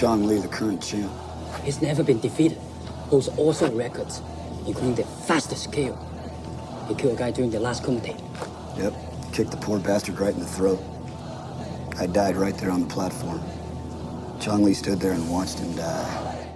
Jae Lee, the current champ. He's never been defeated. Holds awesome records, including the fastest KO. He killed a guy during the last Kumite. Yep, kicked the poor bastard right in the throat. I died right there on the platform. Jae Lee stood there and watched him die.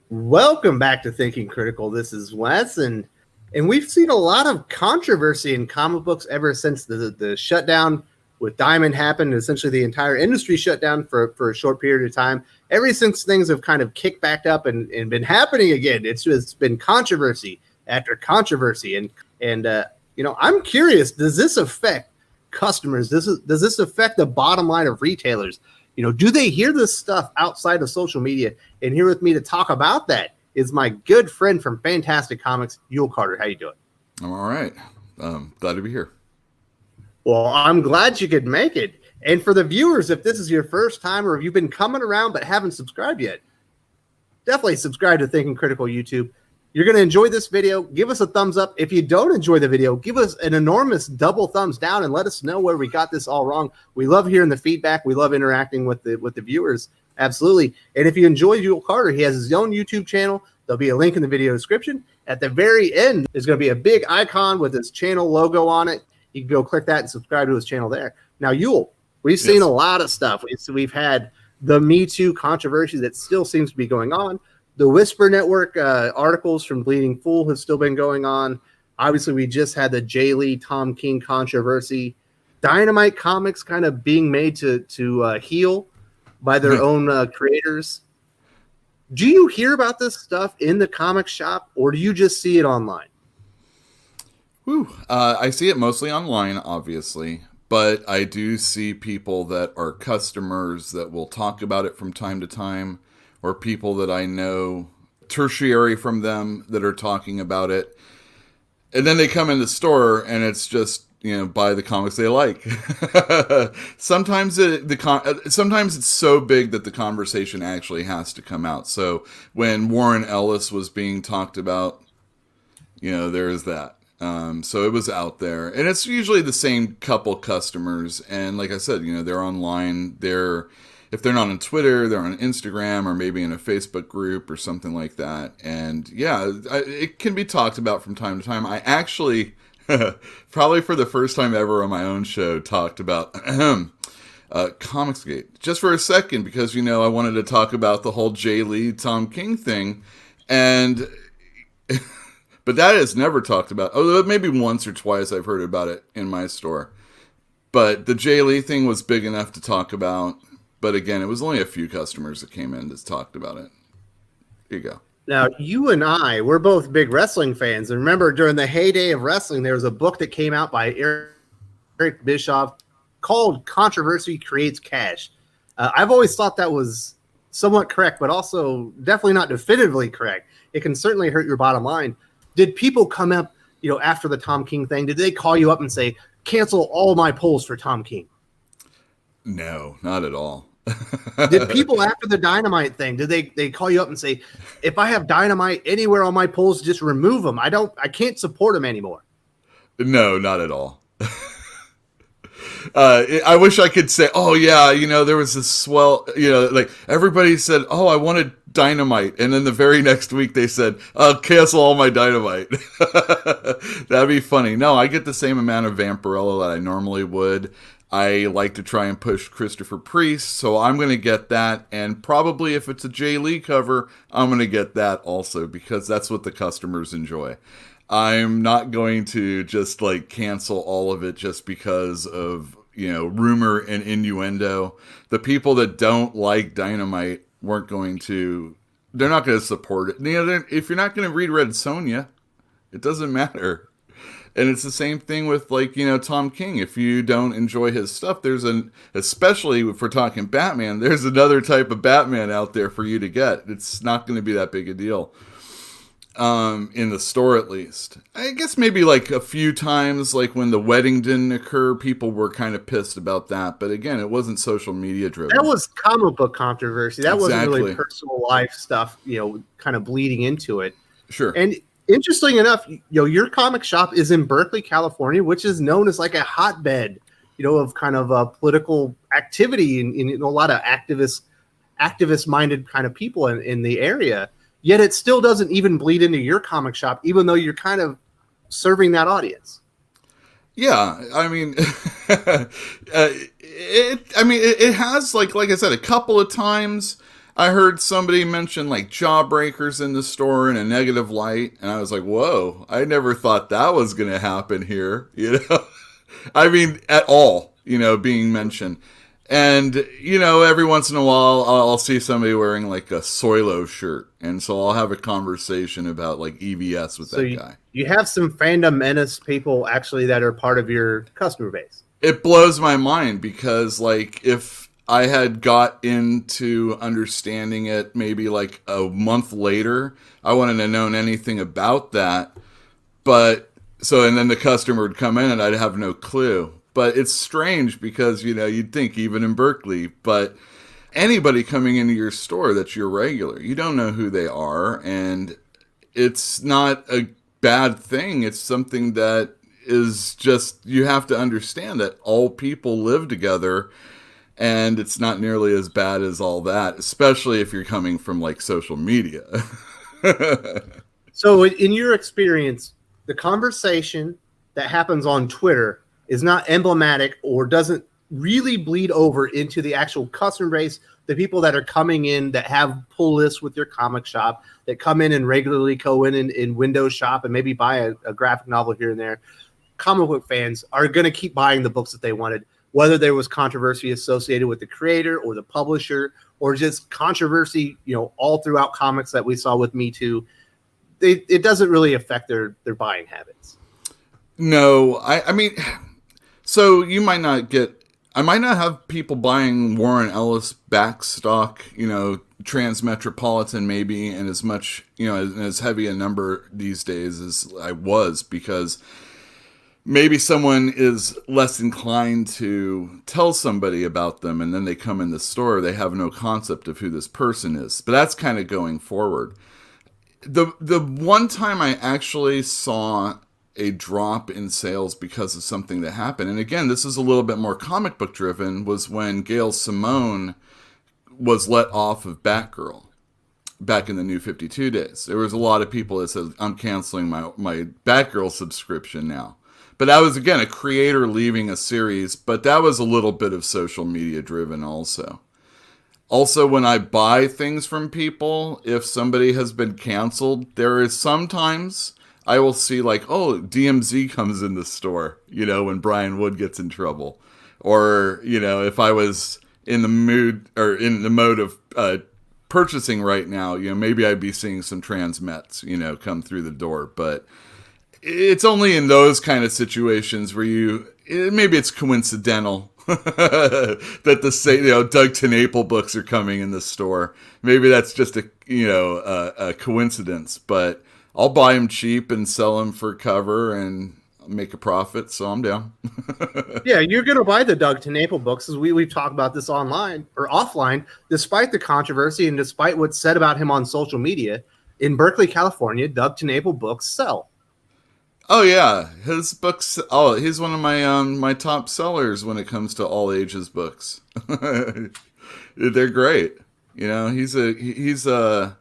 Welcome back to Thinking Critical. This is Wes, and we've seen a lot of controversy in comic books ever since the shutdown with Diamond happened. Essentially, the entire industry shut down for a short period of time. Ever since things have kind of kicked back up and been happening again, it's just been controversy after controversy. And I'm curious, does this affect customers? Does this affect the bottom line of retailers? Do they hear this stuff outside of social media? And here with me to talk about that is my good friend from Fantastic Comics, Uel Carter. How you doing? I'm all right. Glad to be here. Well, I'm glad you could make it. And for the viewers, if this is your first time or if you've been coming around but haven't subscribed yet, definitely subscribe to Thinking Critical YouTube. You're going to enjoy this video. Give us a thumbs up. If you don't enjoy the video, give us an enormous double thumbs down and let us know where we got this all wrong. We love hearing the feedback. We love interacting with the viewers. Absolutely. And if you enjoy Uel Carter, he has his own YouTube channel. There'll be a link in the video description. At the very end, there's going to be a big icon with his channel logo on it. You can go click that and subscribe to his channel there. Now, Uel, we've seen a lot of stuff. We've had the Me Too controversy that still seems to be going on. The Whisper Network articles from Bleeding Fool have still been going on. Obviously, we just had the Jae Lee, Tom King controversy. Dynamite comics kind of being made to heal by their own creators. Do you hear about this stuff in the comic shop, or do you just see it online? I see it mostly online, obviously, but I do see people that are customers that will talk about it from time to time, or people that I know tertiary from them that are talking about it. And then they come in the store and it's just, buy the comics they like. Sometimes sometimes it's so big that the conversation actually has to come out. So when Warren Ellis was being talked about, there is that. So it was out there, and it's usually the same couple customers. And like I said, they're online. If they're not on Twitter, they're on Instagram or maybe in a Facebook group or something like that. And it can be talked about from time to time. I actually, probably for the first time ever on my own show, talked about Comicsgate just for a second because, I wanted to talk about the whole Jae Lee, Tom King thing. And but that is never talked about. Oh, maybe once or twice I've heard about it in my store. But the Jae Lee thing was big enough to talk about. But again, it was only a few customers that came in that talked about it. Here you go. Now, you and I, we're both big wrestling fans. And remember, during the heyday of wrestling, there was a book that came out by Eric Bischoff called Controversy Creates Cash. I've always thought that was somewhat correct, but also definitely not definitively correct. It can certainly hurt your bottom line. Did people come up, after the Tom King thing? Did they call you up and say, cancel all my polls for Tom King? No, not at all. Did people after the Dynamite thing, did they call you up and say, if I have Dynamite anywhere on my polls, just remove them? I can't support them anymore. No, not at all. I wish I could say, oh yeah, there was this swell, like everybody said, oh, I wanted Dynamite. And then the very next week they said, cancel all my Dynamite. That'd be funny. No, I get the same amount of Vampirella that I normally would. I like to try and push Christopher Priest, so I'm going to get that. And probably if it's a Jae Lee cover, I'm going to get that also because that's what the customers enjoy. I'm not going to just cancel all of it just because of, rumor and innuendo. The people that don't like Dynamite they're not going to support it. If you're not going to read Red Sonja, it doesn't matter. And it's the same thing with Tom King. If you don't enjoy his stuff, especially if we're talking Batman, there's another type of Batman out there for you to get. It's not going to be that big a deal. In the store at least. I guess maybe a few times, when the wedding didn't occur, people were kind of pissed about that. But again, it wasn't social media driven. That was comic book controversy. That wasn't really personal life stuff, kind of bleeding into it. Sure. And interesting enough, your comic shop is in Berkeley, California, which is known as a hotbed, of kind of political activity and a lot of activist activist-minded kind of people in the area, yet it still doesn't even bleed into your comic shop, even though you're kind of serving that audience. Yeah, I mean, it has like I said, a couple of times I heard somebody mention like jawbreakers in the store in a negative light, and I was like, whoa, I never thought that was going to happen here, you know? I mean, at all, you know, being mentioned. And, you know, every once in a while, I'll see somebody wearing like a Soilo shirt. And so I'll have a conversation about like EVS with that guy. You have some fandom menace people actually that are part of your customer base. It blows my mind because like if I had got into understanding it maybe like a month later, I wouldn't have known anything about that. But so, and then the customer would come in and I'd have no clue. But it's strange because, you know, you'd think even in Berkeley, but anybody coming into your store that's your regular, you don't know who they are. And it's not a bad thing. It's something that is just, you have to understand that all people live together and it's not nearly as bad as all that, especially if you're coming from like social media. So in your experience, the conversation that happens on Twitter is not emblematic or doesn't really bleed over into the actual customer base, the people that are coming in that have pull lists with your comic shop, that come in and regularly go in window shop and maybe buy a graphic novel here and there. Comic book fans are going to keep buying the books that they wanted, whether there was controversy associated with the creator or the publisher or just controversy, you know, all throughout comics that we saw with Me Too. It doesn't really affect their buying habits. No, I mean, so you might not get, I might not have people buying Warren Ellis backstock, you know, Transmetropolitan maybe, and as much, you know, as heavy a number these days as I was, because maybe someone is less inclined to tell somebody about them, and then they come in the store, they have no concept of who this person is. But that's kind of going forward. The one time I actually saw a drop in sales because of something that happened, and again, this is a little bit more comic book driven, was when Gail Simone was let off of Batgirl back in the New 52 days. There was a lot of people that said, I'm canceling my Batgirl subscription now. But that was, again, a creator leaving a series, but that was a little bit of social media driven also. Also, when I buy things from people, if somebody has been canceled, there is sometimes I will see like, oh, DMZ comes in the store, you know, when Brian Wood gets in trouble. Or, you know, if I was in the mood or in the mode of purchasing right now, you know, maybe I'd be seeing some transmets, you know, come through the door. But it's only in those kind of situations where maybe it's coincidental that Doug TenNapel books are coming in the store. Maybe that's just a coincidence, but I'll buy them cheap and sell them for cover and make a profit, so I'm down. Yeah, you're going to buy the Doug TenNapel books, as we've talked about this online or offline, despite the controversy and despite what's said about him on social media. In Berkeley, California, Doug TenNapel books sell. Oh yeah, his books. Oh, he's one of my top sellers when it comes to all ages books. They're great. You know, he's a.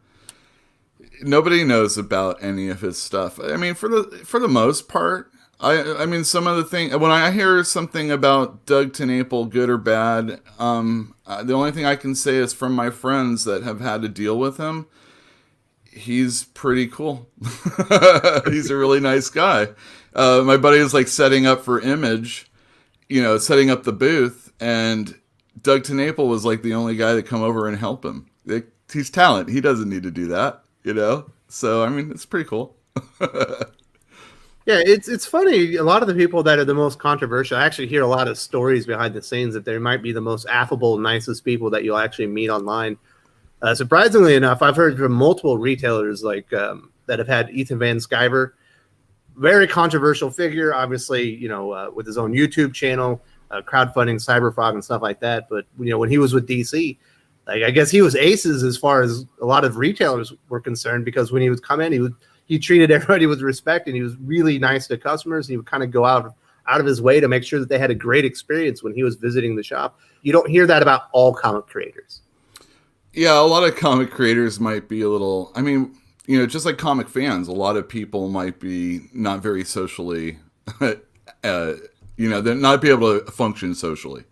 Nobody knows about any of his stuff. I mean, for the most part, I mean, some of the thing when I hear something about Doug TenNapel, good or bad, the only thing I can say is from my friends that have had to deal with him. He's pretty cool. He's a really nice guy. My buddy was like setting up for Image, you know, setting up the booth, and Doug TenNapel was like the only guy to come over and help him. He's talent. He doesn't need to do that, you know? So, I mean, it's pretty cool. Yeah, it's funny. A lot of the people that are the most controversial, I actually hear a lot of stories behind the scenes that they might be the most affable, nicest people that you'll actually meet online. Surprisingly enough, I've heard from multiple retailers like that have had Ethan Van Sciver, very controversial figure, obviously, you know, with his own YouTube channel, crowdfunding Cyberfrog and stuff like that. But, you know, when he was with DC, like, I guess he was aces as far as a lot of retailers were concerned, because when he would come in, he treated everybody with respect, and he was really nice to customers. He would kind of go out of his way to make sure that they had a great experience when he was visiting the shop. You don't hear that about all comic creators. Yeah, a lot of comic creators might be a little, I mean, just like comic fans, a lot of people might be not very socially, they're not be able to function socially.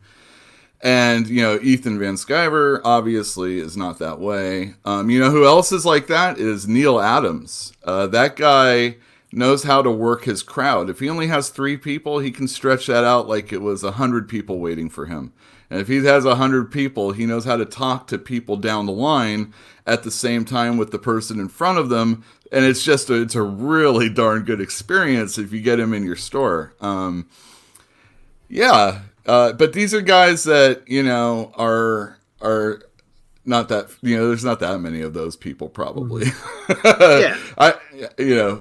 And, Ethan Van Sciver obviously is not that way. Who else is like that is Neil Adams. That guy knows how to work his crowd. If he only has 3 people, he can stretch that out like it was 100 people waiting for him. And if he has 100 people, he knows how to talk to people down the line at the same time with the person in front of them. And it's a really darn good experience if you get him in your store. But these are guys that, are not that, there's not that many of those people probably. Yeah.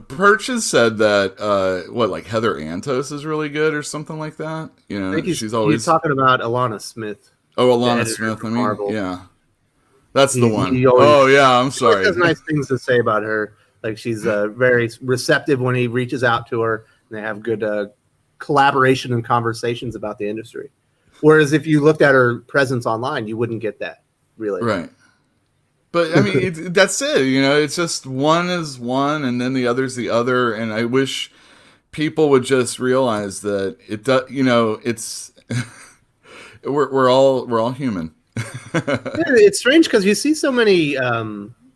Perch has said that, like Heather Antos is really good or something like that. I think she's always he's talking about Alana Smith. Oh, Alana Smith. I mean, Marvel. Yeah, that's the one. I'm sorry. He has nice things to say about her. Like she's very receptive when he reaches out to her, and they have good collaboration and conversations about the industry. Whereas if you looked at her presence online, you wouldn't get that really. Right. But I mean, that's it. It's just one is one, and then the other's the other. And I wish people would just realize that it does. It's we're all human. It's strange because you see so many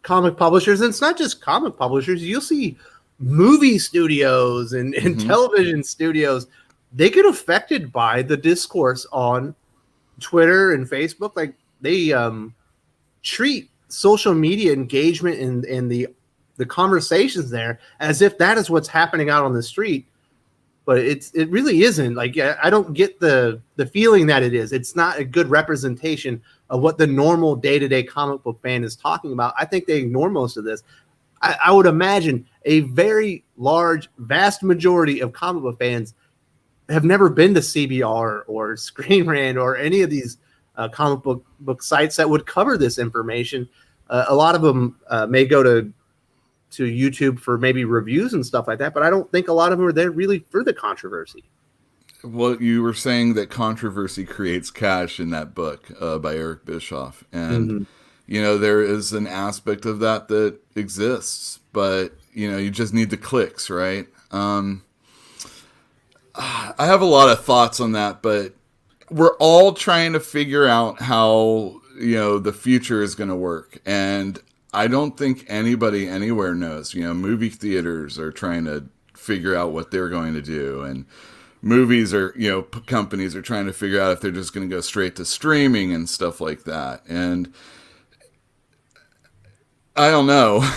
comic publishers, and it's not just comic publishers. You'll see movie studios and television studios. They get affected by the discourse on Twitter and Facebook. Like they treat social media engagement and the conversations there as if that is what's happening out on the street. But it really isn't. Like I don't get the feeling that it is. It's not a good representation of what the normal day-to-day comic book fan is talking about. I think they ignore most of this. I would imagine a very large, vast majority of comic book fans have never been to CBR or Screen Rant or any of these comic book sites that would cover this information. A lot of them may go to YouTube for maybe reviews and stuff like that, but I don't think a lot of them are there really for the controversy. Well, you were saying that controversy creates cash in that book by Eric Bischoff. And, there is an aspect of that exists, but, you just need the clicks, right? I have a lot of thoughts on that, but we're all trying to figure out how, the future is going to work. And I don't think anybody anywhere knows. Movie theaters are trying to figure out what they're going to do, and movies are, companies are trying to figure out if they're just going to go straight to streaming and stuff like that. And I don't know.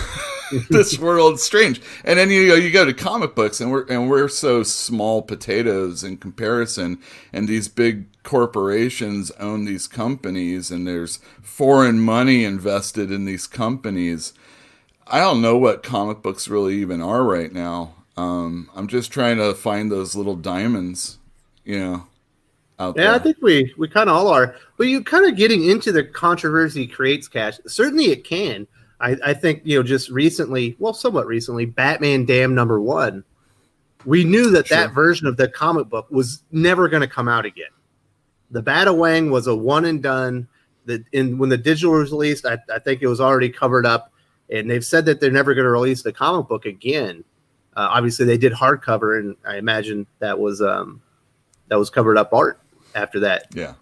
This world's strange. And then you go to comic books, and we're so small potatoes in comparison, and these big corporations own these companies, and there's foreign money invested in these companies. I don't know what comic books really even are right now. I'm just trying to find those little diamonds, out there. Yeah, I think we kind of all are. But you kind of getting into the controversy creates cash. Certainly it can. I think, just recently, well, somewhat recently, Batman Damn #1, we knew that version of the comic book was never going to come out again. The Batawang was a one and done. When the digital was released, I think it was already covered up, and they've said that they're never going to release the comic book again. Obviously, they did hardcover, and I imagine that was covered up art after that. Yeah.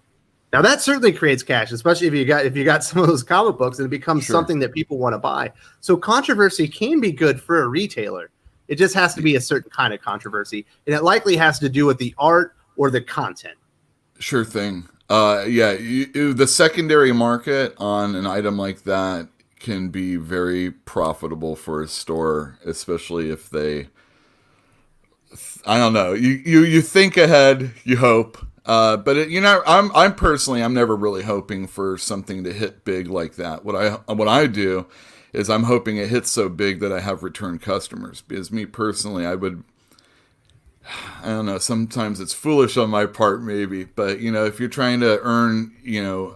Now that certainly creates cash, especially if you got some of those comic books, and it becomes something that people want to buy. So controversy can be good for a retailer. It just has to be a certain kind of controversy, and it likely has to do with the art or the content. Sure thing. The secondary market on an item like that can be very profitable for a store, especially if they, I don't know, you think ahead, you hope. But I'm never really hoping for something to hit big like that. What I do is I'm hoping it hits so big that I have return customers. Because me personally, I don't know, sometimes it's foolish on my part maybe, but if you're trying to earn,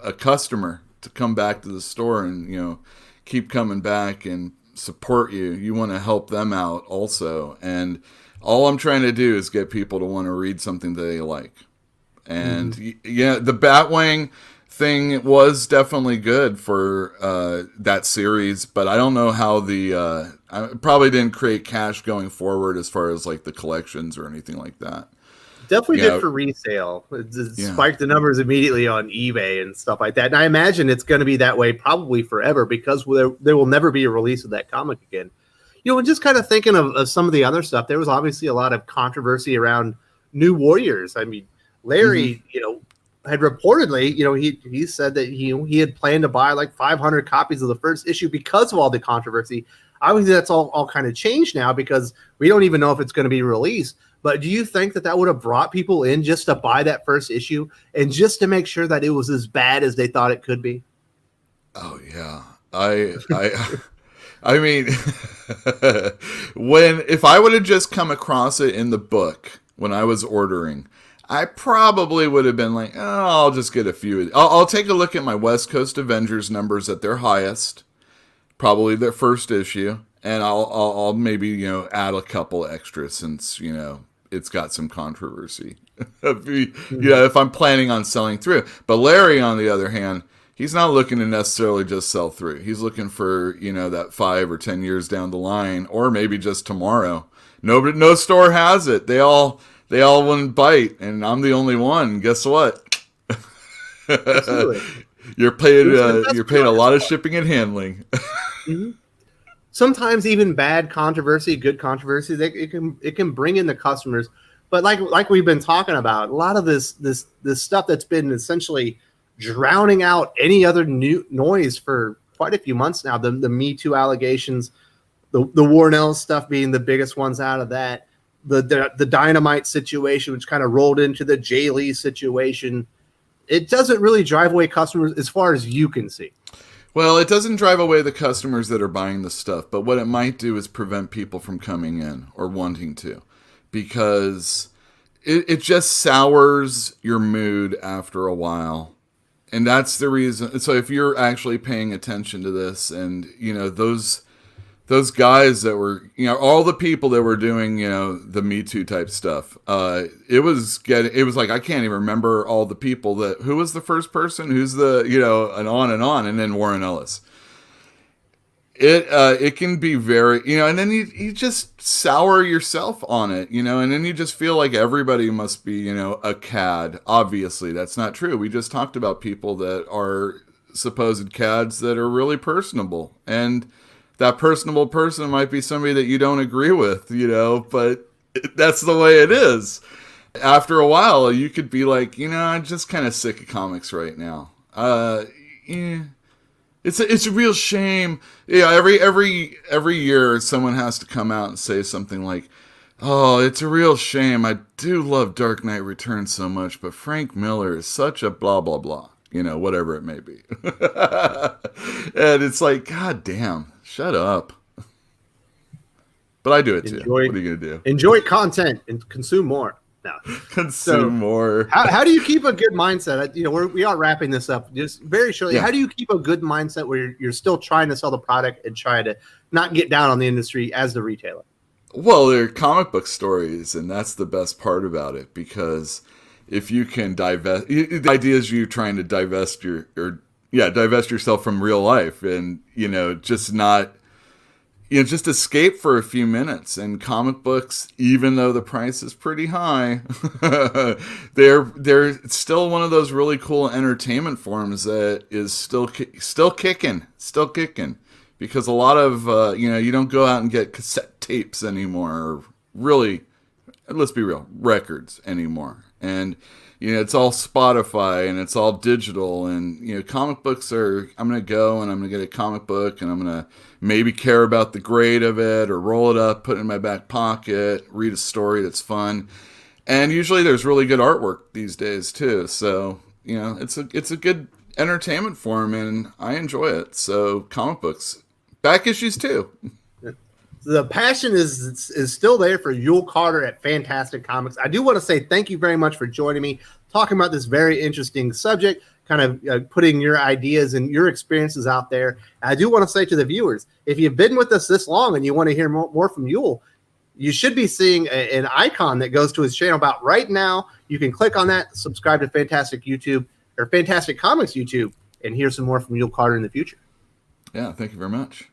a customer to come back to the store and, keep coming back and support you, you want to help them out also. And all I'm trying to do is get people to want to read something that they like. And the Batwing thing was definitely good for that series, but I don't know how I probably didn't create cash going forward as far as like the collections or anything like that. Definitely did for resale. It spiked the numbers immediately on eBay and stuff like that. And I imagine it's going to be that way probably forever because there will never be a release of that comic again. And just kind of thinking of some of the other stuff, there was obviously a lot of controversy around New Warriors. I mean, Larry, had reportedly, he said that he had planned to buy like 500 copies of the first issue because of all the controversy. Obviously, that's all kind of changed now because we don't even know if it's going to be released. But do you think that would have brought people in just to buy that first issue and just to make sure that it was as bad as they thought it could be? Oh yeah, I mean, if I would have just come across it in the book when I was ordering, I probably would have been like, oh, I'll just get a few. I'll take a look at my West Coast Avengers numbers at their highest, probably their first issue, and I'll maybe add a couple extras since it's got some controversy. If I'm planning on selling through. But Larry, on the other hand, he's not looking to necessarily just sell through. He's looking for that 5 or 10 years down the line, or maybe just tomorrow. No store has it. They all wouldn't bite, and I'm the only one. Guess what? Absolutely. You're paying a lot of shipping and handling. Mm-hmm. Sometimes even bad controversy, good controversy, it can bring in the customers. But like we've been talking about, a lot of this stuff that's been essentially drowning out any other new noise for quite a few months now. The Me Too allegations, the Warren Ellis stuff being the biggest ones out of that. The Dynamite situation, which kind of rolled into the Jae Lee situation. It doesn't really drive away customers as far as you can see. Well, it doesn't drive away the customers that are buying the stuff, but what it might do is prevent people from coming in or wanting to, because it just sours your mood after a while. And that's the reason. So if you're actually paying attention to this and, those guys that were, all the people that were doing, the Me Too type stuff, it was like, I can't even remember all the people who was the first person, who's the, and on, and then Warren Ellis. It can be very, and then you just sour yourself on it, and then you just feel like everybody must be, a cad. Obviously, that's not true. We just talked about people that are supposed cads that are really personable, and that personable person might be somebody that you don't agree with, but that's the way it is. After a while, you could be like, I'm just kind of sick of comics right now. It's a real shame. Yeah, every year someone has to come out and say something like, oh, it's a real shame. I do love Dark Knight Returns so much, but Frank Miller is such a blah, blah, blah. Whatever it may be. And it's like, God damn, shut up. But I do it too. What are you going to do? Enjoy content and consume more. No. Consume more. How do you keep a good mindset? We are wrapping this up just very shortly. Yeah. How do you keep a good mindset where you're still trying to sell the product and try to not get down on the industry as the retailer? Well, they're comic book stories, and that's the best part about it, because if you can divest, the idea is you trying to divest yourself from real life, and just not, just escape for a few minutes. And comic books, even though the price is pretty high, they're still one of those really cool entertainment forms that is still kicking, because a lot of you don't go out and get cassette tapes anymore, or really, let's be real, records anymore. And, it's all Spotify and it's all digital, and, comic books are, I'm going to go and I'm going to get a comic book and I'm going to maybe care about the grade of it, or roll it up, put it in my back pocket, read a story that's fun. And usually there's really good artwork these days too. So, it's a good entertainment form, and I enjoy it. So comic books, back issues too. The passion is still there for Uel Carter at Fantastic Comics. I do want to say thank you very much for joining me, talking about this very interesting subject, kind of putting your ideas and your experiences out there. I do want to say to the viewers, if you've been with us this long and you want to hear more from Uel, you should be seeing an icon that goes to his channel about right now. You can click on that, subscribe to Fantastic YouTube or Fantastic Comics YouTube and hear some more from Uel Carter in the future. Yeah, thank you very much.